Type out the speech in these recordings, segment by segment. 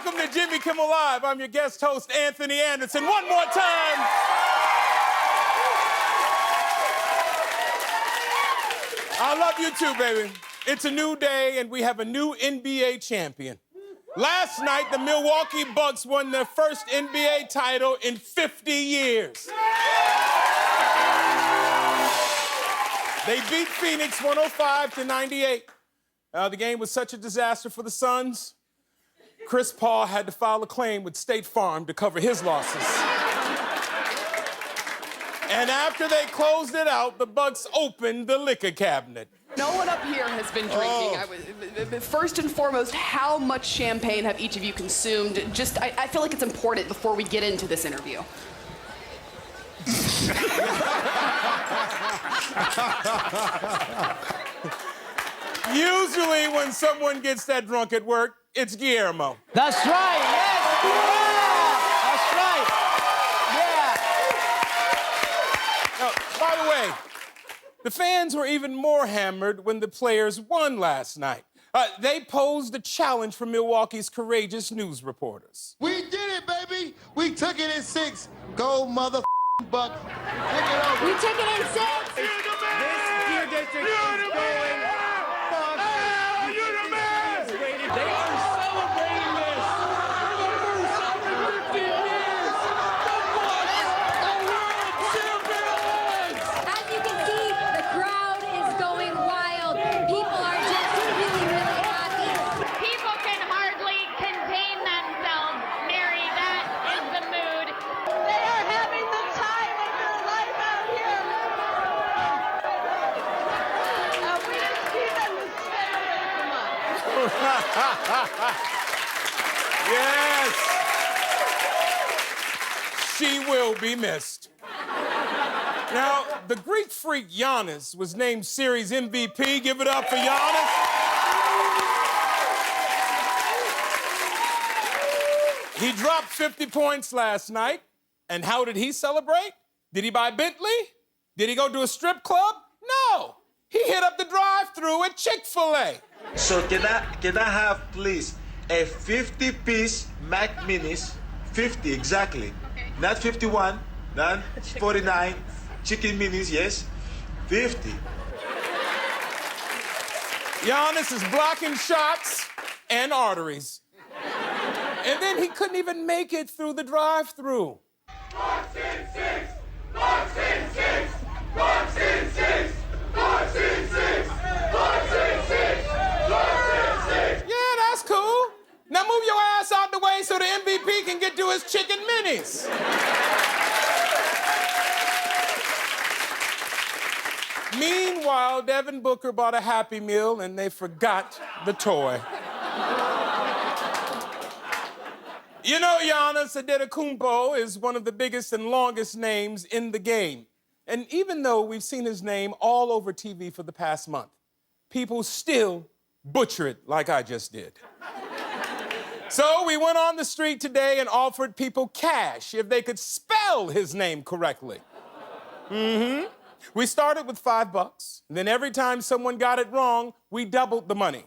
Welcome to Jimmy Kimmel Live. I'm your guest host, Anthony Anderson. One more time. I love you too, baby. It's a new day, and we have a new NBA champion. Last night, the Milwaukee Bucks won their first NBA title in 50 years. They beat Phoenix 105-98. The game was such a disaster for the Suns, Chris Paul had to file a claim with State Farm to cover his losses. And after they closed it out, the Bucks opened the liquor cabinet. No one up here has been drinking. First and foremost, how much champagne have each of you consumed? I feel like it's important before we get into this interview. Usually when someone gets that drunk at work, it's Guillermo. That's right, yes! Yeah! That's right, yeah! By the way, the fans were even more hammered when the players won last night. They posed a challenge for Milwaukee's courageous news reporters. We did it, baby! We took it in 6. Go, mother Bucks. Take it over. We took it in 6. This dear district is going fuck. You're the man! They are celebrating this! The first time in 50 years! The Bucks are world champions! As you can see, the crowd is going wild. People are just really, really happy. People can hardly contain themselves, Mary. That is the mood. They are having the time of their life out here. We just need them to stay away from us. Yes! She will be missed. Now, the Greek freak Giannis was named Series MVP. Give it up for Giannis. He dropped 50 points last night. And how did he celebrate? Did he buy Bentley? Did he go to a strip club? No. He hit up the drive-thru at Chick-Fil-A. So can I have, please, a 50-piece Mac Minis, 50 exactly, not 51, not 49, chicken minis, yes, 50. Giannis is blocking shots and arteries. And then he couldn't even make it through the drive-thru. Bucks in 6! Bucks in 6! Bucks in 6! Bucks in 6! Bucks in 6! Bucks in 6! Yeah, that's cool. Now move your ass out the way so the MVP can get to his chicken minis. Meanwhile, Devin Booker bought a Happy Meal and they forgot the toy. You know, Giannis Antetokounmpo is one of the biggest and longest names in the game. And even though we've seen his name all over TV for the past month, people still butcher it like I just did. So we went on the street today and offered people cash if they could spell his name correctly. We started with $5, and then every time someone got it wrong, we doubled the money.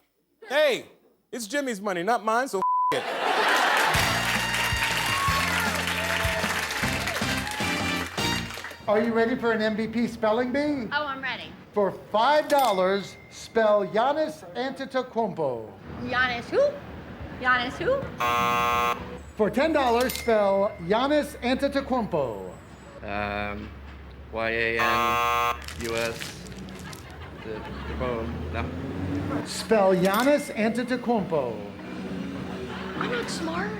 Hey, it's Jimmy's money, not mine, so it. Are you ready for an MVP spelling bee? Oh, I'm ready. For $5, spell Giannis Antetokounmpo. Giannis who? Giannis who? For $10, spell Giannis Antetokounmpo. Y-A-N-U-S. No. Spell Giannis Antetokounmpo. I'm not smart.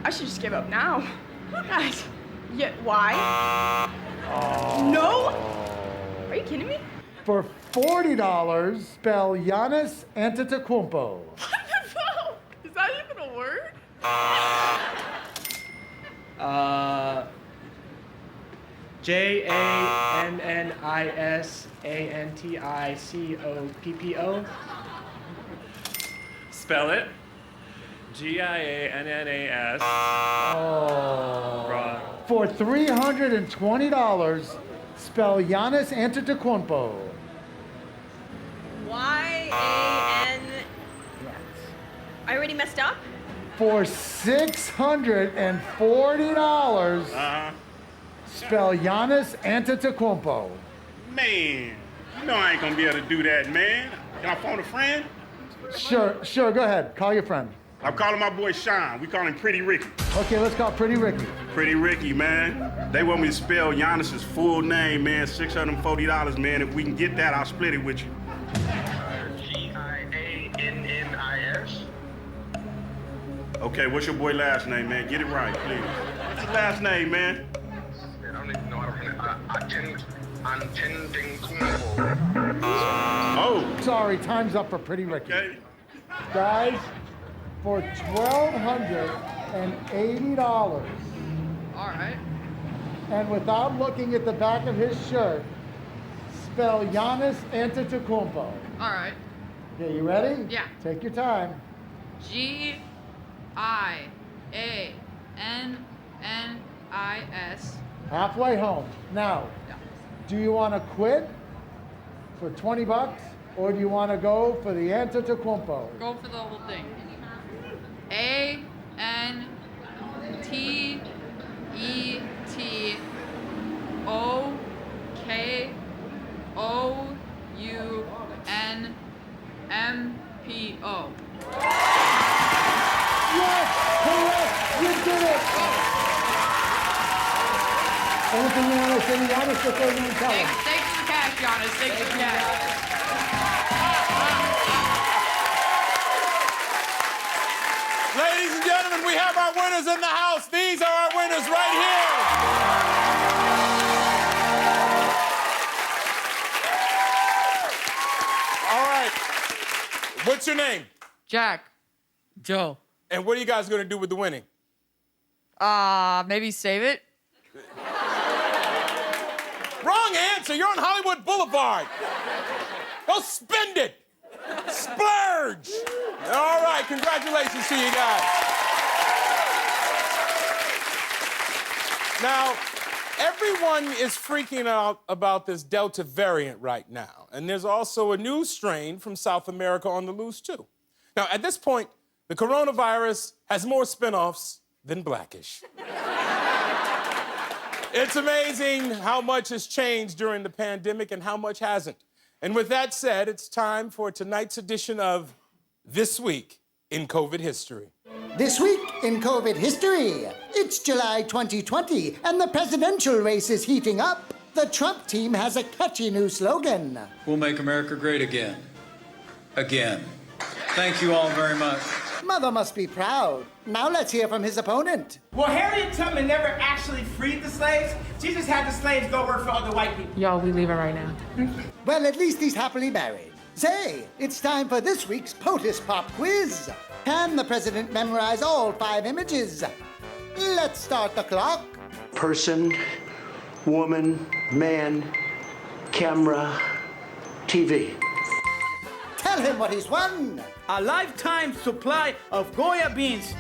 I should just give up now. Guys, yeah, why? No? Are you kidding me? For $40, spell Giannis Antetokounmpo. Is that even a word? Jannisantitocoupo. Spell it. Giannas. Oh. For $320, spell Giannis Antetokounmpo. Y-A-N... Yes. I already messed up? For $640, spell Giannis Antetokounmpo. Man, you know I ain't gonna be able to do that, man. Can I phone a friend? Sure, go ahead. Call your friend. I'm calling my boy Sean. We call him Pretty Ricky. Okay, let's call Pretty Ricky. Pretty Ricky, man. They want me to spell Giannis's full name, man. $640, man. If we can get that, I'll split it with you. Giannis. Okay, what's your boy last name, man? Get it right, please. What's your last name, man? I don't even know. Antetokounmpo. Oh. Sorry, time's up for Pretty Ricky. Okay. Guys, for $1,280. All right. And without looking at the back of his shirt, spell Giannis Antetokounmpo. All right. Okay, you ready? Yeah. Take your time. Giannis. Halfway home. Now, do you want to quit for $20 or do you want to go for the Antetokounmpo? Go for the whole thing. Antetokounmpo. Yes, correct. You did it. Anything you want to say to Giannis before you tell him? Thanks for the cash, Giannis. Thanks for the cash. Ladies and gentlemen, we have our winners in the house. These are our winners right here. All right. What's your name? Jack. Joe. And what are you guys going to do with the winning? Maybe save it? Wrong answer. You're on Hollywood Boulevard. Go spend it. Splurge. All right. Congratulations to you guys. Now, everyone is freaking out about this Delta variant right now. And there's also a new strain from South America on the loose, too. Now, at this point, the coronavirus has more spinoffs than Blackish. It's amazing how much has changed during the pandemic and how much hasn't. And with that said, it's time for tonight's edition of This Week in COVID History. This week in COVID history, it's July 2020 and the presidential race is heating up. The Trump team has a catchy new slogan. We'll make America great again. Again. Thank you all very much. Mother must be proud. Now let's hear from his opponent. Well, Harriet Tubman never actually freed the slaves. She just had the slaves go work for other white people. Y'all, we leaving right now. Well, at least he's happily married. Say, it's time for this week's POTUS Pop Quiz. Can the president memorize all 5 images? Let's start the clock. Person, woman, man, camera, TV. Tell him what he's won. A lifetime supply of Goya beans.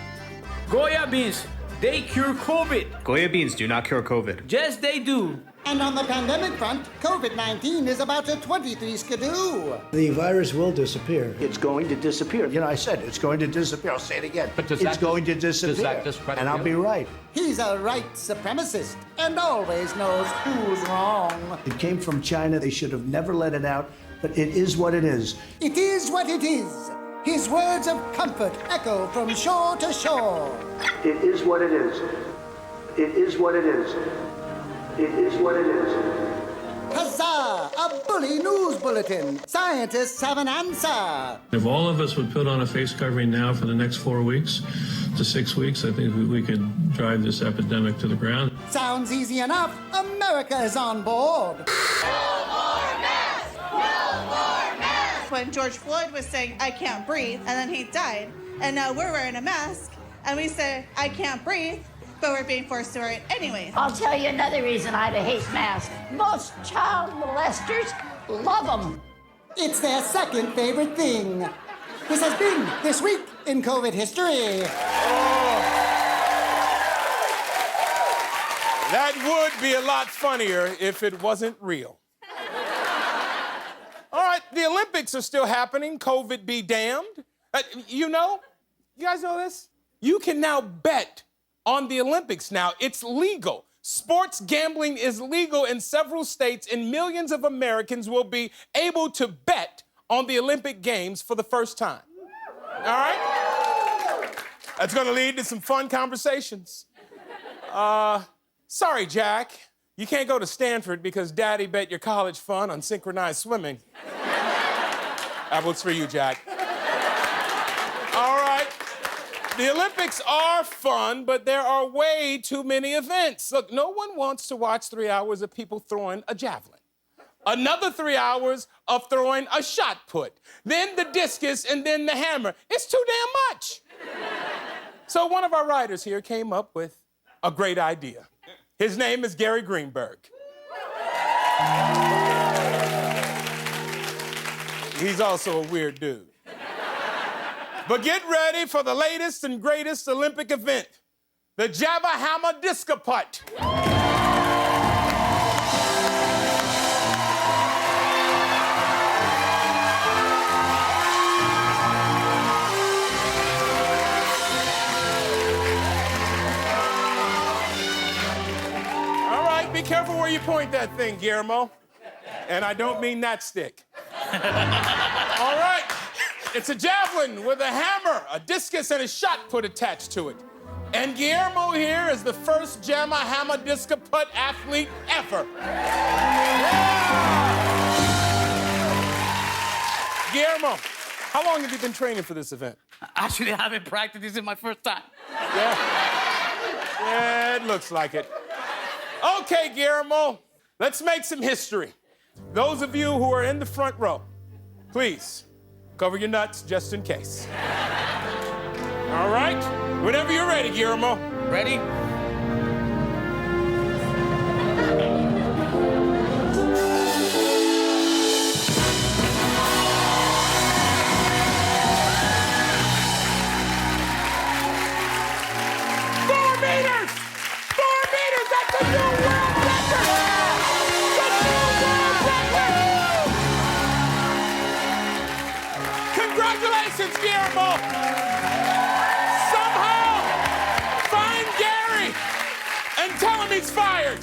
Goya beans, they cure COVID. Goya beans do not cure COVID. Yes, they do. And on the pandemic front, COVID-19 is about to 23 skidoo. The virus will disappear. It's going to disappear. You know, I said it's going to disappear. I'll say it again. But it's going to disappear. And I'll be right. He's a right supremacist and always knows who's wrong. It came from China. They should have never let it out. But it is what it is. It is what it is. His words of comfort echo from shore to shore. It is what it is. It is what it is. It is what it is. Huzzah! A bully news bulletin. Scientists have an answer. If all of us would put on a face covering now for the next 4 weeks to 6 weeks, I think we could drive this epidemic to the ground. Sounds easy enough. America is on board. When George Floyd was saying, I can't breathe, and then he died, and now we're wearing a mask, and we say, I can't breathe, but we're being forced to wear it anyways. I'll tell you another reason I hate masks. Most child molesters love them. It's their second favorite thing. This has been This Week in COVID History. That would be a lot funnier if it wasn't real. All right, the Olympics are still happening. COVID be damned. You guys know this? You can now bet on the Olympics now. It's legal. Sports gambling is legal in several states, and millions of Americans will be able to bet on the Olympic Games for the first time. All right? That's gonna lead to some fun conversations. Sorry, Jack. You can't go to Stanford because Daddy bet your college fund on synchronized swimming. That was for you, Jack. All right. The Olympics are fun, but there are way too many events. Look, no one wants to watch 3 hours of people throwing a javelin. Another 3 hours of throwing a shot put. Then the discus and then the hammer. It's too damn much. So one of our writers here came up with a great idea. His name is Gary Greenberg. He's also a weird dude. But get ready for the latest and greatest Olympic event, the Java-Hamma-Discu-Put. All right, be careful where you point that thing, Guillermo. And I don't mean that stick. All right. It's a javelin with a hammer, a discus, and a shot put attached to it. And Guillermo here is the first Java-Hamma-Discu-Put athlete ever. Yeah! Guillermo, how long have you been training for this event? Actually, I haven't practiced. This is my first time. Yeah, it looks like it. Okay, Guillermo, let's make some history. Those of you who are in the front row, please, cover your nuts just in case. All right? Whenever you're ready, Guillermo. Ready? That's a new world record! The new world record! Congratulations, Guillermo! Somehow, find Gary and tell him he's fired.